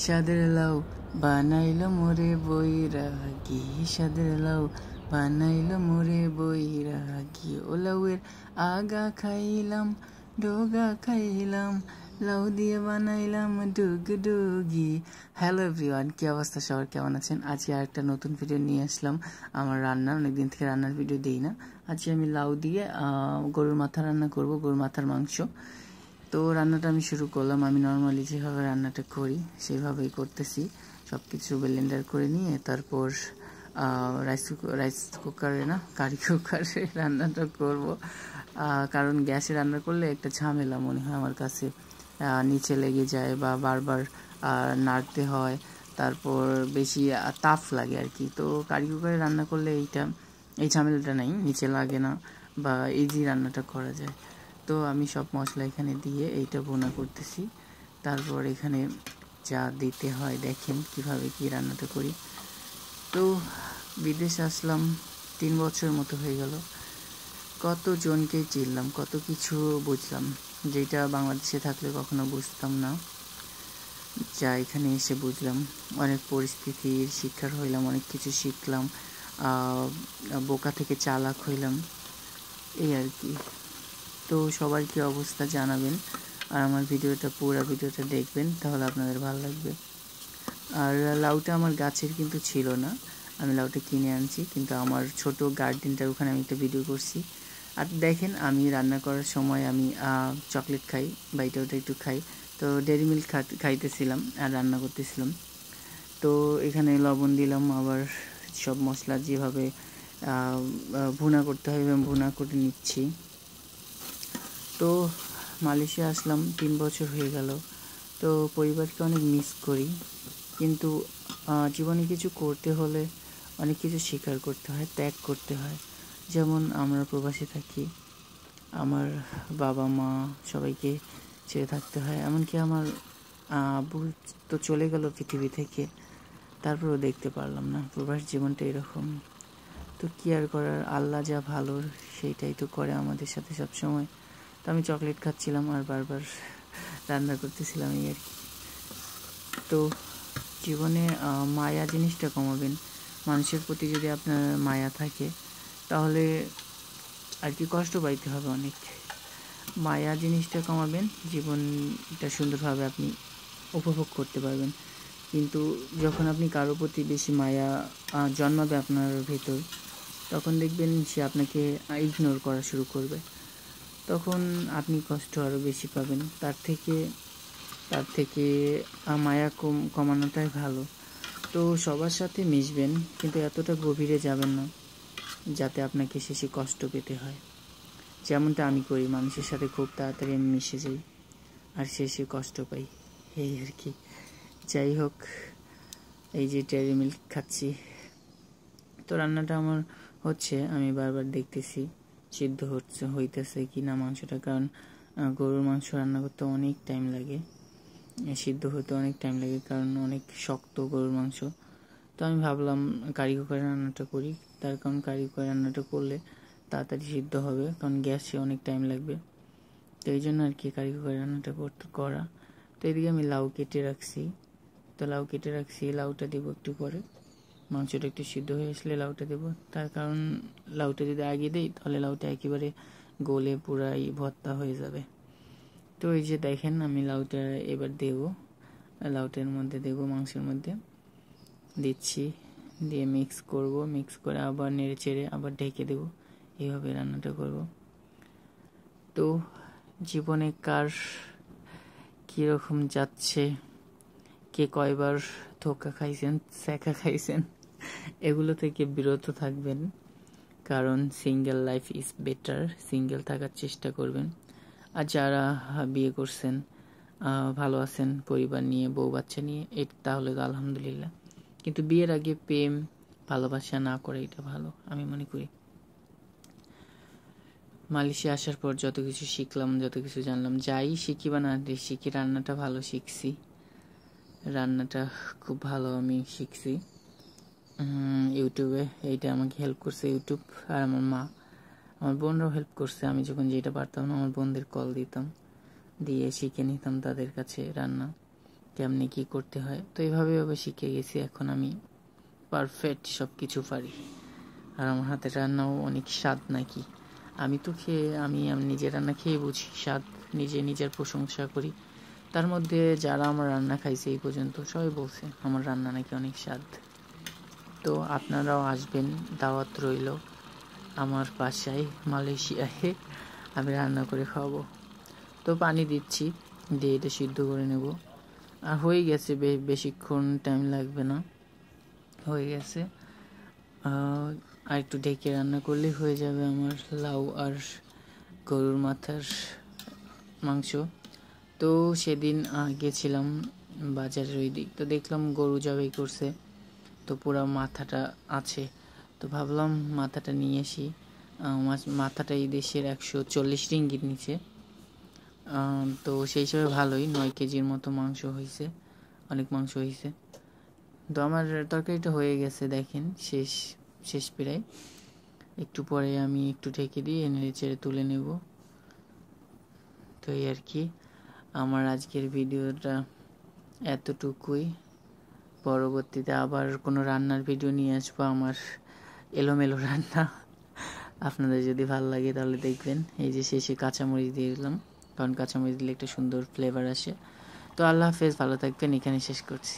সাদের লাউ বানাইল মোরে বৈরাগী, সাদের লাউ বানাইল মোরে বৈরাগী। ও লাউয়ের আগা খাইলাম, ডোগা খাইলাম, লাউ দিয়ে বানাইলাম ডুগডুগি। হ্যালো এভরিওয়ান, কি অবস্থা সবার, কেমন আছেন? আজকে আরেকটা নতুন ভিডিও নিয়ে আসলাম। আমার রান্না, অনেকদিন থেকে রান্নার ভিডিও দিই না। আজকে আমি লাউ দিয়ে গরুর মাথা রান্না করব, গরুর মাথার মাংস। তো রান্নাটা আমি শুরু করলাম। আমি নর্মালি যেভাবে রান্নাটা করি সেভাবেই করতেছি। সব কিছু ব্লেন্ডার করে নিয়ে তারপর রাইস কুকারে না, কারি কুকারে রান্নাটা করব। কারণ গ্যাসে রান্না করলে একটা ঝামেলা মনে হয় আমার কাছে, নিচে লেগে যায় বা বারবার নাড়তে হয়, তারপর বেশি তাপ লাগে আর কি। তো কারি কুকারে রান্না করলে এই ঝামেলাটা নেই, নিচে লাগে না বা ইজি রান্নাটা করা যায়। তো আমি সব মশলা এখানে দিয়ে এইটা ভুনা করতেছি। তারপর এখানে যা দিতে হয় দেখেন কিভাবে কি রান্নাটা করি। তো বিদেশে আসলাম 3 বছর মতো হয়ে গেল। কত জনকে চিনলাম, কত কিছু বুঝলাম যেটা বাংলাদেশে থাকলে কখনো বুঝতাম না, যা এখানে এসে বুঝলাম। অনেক পরিস্থিতির শিকার হইলাম, অনেক কিছু শিখলাম, বোকা থেকে চালাক হইলাম, এই আর কি। তো সবার কি অবস্থা জানাবেন, আর আমার পুরো ভিডিওটা দেখবেন, তাহলে আপনাদের ভালো লাগবে। আর লাউটা আমার গাছের কিন্তু ছিল না, আমি লাউটা কিনে আনছি, কিন্তু আমার ছোট গার্ডেনটার ওখানে আমি একটা ভিডিও করছি। আর দেখেন, আমি রান্না করার সময় আমি চকলেট খাই বা এটা ওটা একটু খাই। তো ডেয়ারি মিল্ক খাইতেছিলাম আর রান্না করতেছিলাম। তো এখানে লবণ দিলাম, আবার সব মশলা যেভাবে ভুনা করতে হয় ভুনা করে নিচ্ছি। তো মালয়েশিয়া আসলাম 3 বছর হয়ে গেল। তো পরিবারকে অনেক মিস করি, কিন্তু জীবনে কিছু করতে হলে অনেক কিছু স্বীকার করতে হয়, ত্যাগ করতে হয়। যেমন আমরা প্রবাসে থাকি, আমার বাবা মা সবাইকে ছেড়ে থাকতে হয়। এমনকি আমার আব্বু তো চলে গেল পৃথিবী থেকে, তারপরেও দেখতে পারলাম না। প্রবাস জীবনটা এরকম। তো কি আর করার, আল্লাহ যা ভালো সেইটাই তো করে আমাদের সাথে সব সময়। তো আমি চকলেট খাচ্ছিলাম আর বারবার রান্না করতেছিলাম, এই আর কি। তো জীবনে মায়া জিনিসটা কমাবেন। মানুষের প্রতি যদি আপনার মায়া থাকে তাহলে আর কি কষ্ট পাইতে হবে অনেক। মায়া জিনিসটা কমাবেন, জীবনটা সুন্দরভাবে আপনি উপভোগ করতে পারবেন। কিন্তু যখন আপনি কারোর প্রতি বেশি মায়া জন্মাবে আপনার ভেতর, তখন দেখবেন সে আপনাকে ইগনোর করা শুরু করবে। তখন আপনি কষ্ট আরও বেশি পাবেন। তার থেকে মায়া কমানোটাই ভালো। তো সবার সাথে মিশবেন, কিন্তু এতটা গভীরে যাবেন না যাতে আপনাকে শেষে কষ্ট পেতে হয়। যেমনটা আমি করি, মানুষের সাথে খুব তাড়াতাড়ি আমি মিশে যাই আর শেষে কষ্ট পাই, এই আর কি। যাই হোক, এই যে ডেয়ারি মিল্ক খাচ্ছি। তো রান্নাটা আমার হচ্ছে, আমি বারবার দেখতেছি সিদ্ধ হইতেছে কি না মাংসটা, কারণ গরুর মাংস রান্না করতে অনেক টাইম লাগে, সিদ্ধ হতে অনেক টাইম লাগে, কারণ অনেক শক্ত গরুর মাংস। তো আমি ভাবলাম কারি কুকারে রান্নাটা করি, তার কারণ কারি কুকারে রান্নাটা করলে তাড়াতাড়ি সিদ্ধ হবে, কারণ গ্যাসে অনেক টাইম লাগবে। তো এই জন্য আর কি কারি কুকারে রান্নাটা করা। তো এদিকে আমি লাউ কেটে রাখছি, লাউটা দেবো একটু পরে। মাংসটা একটু সিদ্ধ হয়ে আসলে লাউটা দেবো, তার কারণ লাউটা যদি আগে দিই তাহলে লাউটা একেবারে গলে পুরাই ভর্তা হয়ে যাবে। তো এই যে দেখেন, আমি লাউটা এবার দেবো, লাউটার মধ্যে দেবো, মাংসের মধ্যে দিচ্ছি, দিয়ে মিক্স করে আবার নেড়ে চেড়ে আবার ঢেকে দেবো। এইভাবে রান্নাটা করব। তো জীবনে কার কীরকম যাচ্ছে, কে কয়বার ধোকা খাইছেন, ছ্যাঁকা খাইছেন, এগুলো থেকে বিরত থাকবেন, কারণ single life is better. Single থাকার চেষ্টা করবেন। আর যারা বিয়ে করছেন, ভালো আছেন পরিবার নিয়ে, বউ বাচ্চা নিয়ে, তাহলে তো আলহামদুলিল্লাহ। কিন্তু বিয়ের আগে প্রেম ভালোবাসা না করে এটা ভালো, আমি মনে করি। মালয়েশিয়া আসার পর যত কিছু শিখলাম, যত কিছু জানলাম, যাই শিখি বা না শিখি, রান্নাটা ভালো শিখছি। রান্নাটা খুব ভালো আমি শিখছি ইউটিউবে। এইটা আমাকে হেল্প করছে ইউটিউব, আর আমার মা, আমার বোনরাও হেল্প করছে। আমি যখন যেটা পারতাম না, আমার বোনদের কল দিতাম, দিয়ে শিখে নিতাম তাদের কাছে রান্না। কেমনি কি করতে হয়। তো এইভাবে শিখে গেছি, এখন আমি পারফেক্ট সব কিছু পারি। আর আমার হাতের রান্নাও অনেক স্বাদ নাকি। আমি নিজের রান্না খেয়ে বুঝি স্বাদ, নিজের প্রশংসা করি। তার মধ্যে যারা আমার রান্না খাইছে এই পর্যন্ত সবাই বলছে আমার রান্না নাকি অনেক স্বাদ। তো আপনারাও আসবেন, দাওয়াত রইল আমার বাসায় মালয়েশিয়ায়, আমি রান্না করে খাওয়াবো। তো পানি দিচ্ছি, দিয়ে এটা সিদ্ধ করে নেব। আর হয়ে গেছে, বেশিক্ষণ টাইম লাগবে না, হয়ে গেছে। আর একটু ঢেকে রান্না করলেই হয়ে যাবে আমার লাউ আর গরুর মাথার মাংস। তো সেদিন গেছিলাম বাজারের ওই দিক, তো দেখলাম গরু জবাই করছে, তো পুরো মাথাটা আছে। তো ভাবলাম মাথাটা নিয়ে আসি। মাথাটা এই দেশের 140 রিঙ্গিত নিচে। তো সেই হিসাবে ভালোই, 9 কেজির মতো মাংস হয়েছে, অনেক মাংস হয়েছে। তো আমার তরকারিটা হয়ে গেছে, দেখেন শেষ প্রায়। একটু পরে আমি একটু ঢেকে দিয়ে নেড়ে চেড়ে তুলে নেব। তো এই আর কি, আমার আজকের ভিডিওটা এতটুকুই। পরবর্তীতে আবার কোনো রান্নার ভিডিও নিয়ে আসবো, আমার এলোমেলো রান্না। আপনাদের যদি ভালো লাগে তাহলে দেখবেন। এই যে শেষে কাঁচামরিচ দিয়ে দিলাম, কারণ কাঁচামরিচ দিলে একটা সুন্দর ফ্লেভার আসে। তো আল্লাহ হাফেজ, ভালো থাকবেন, এখানে শেষ করছি।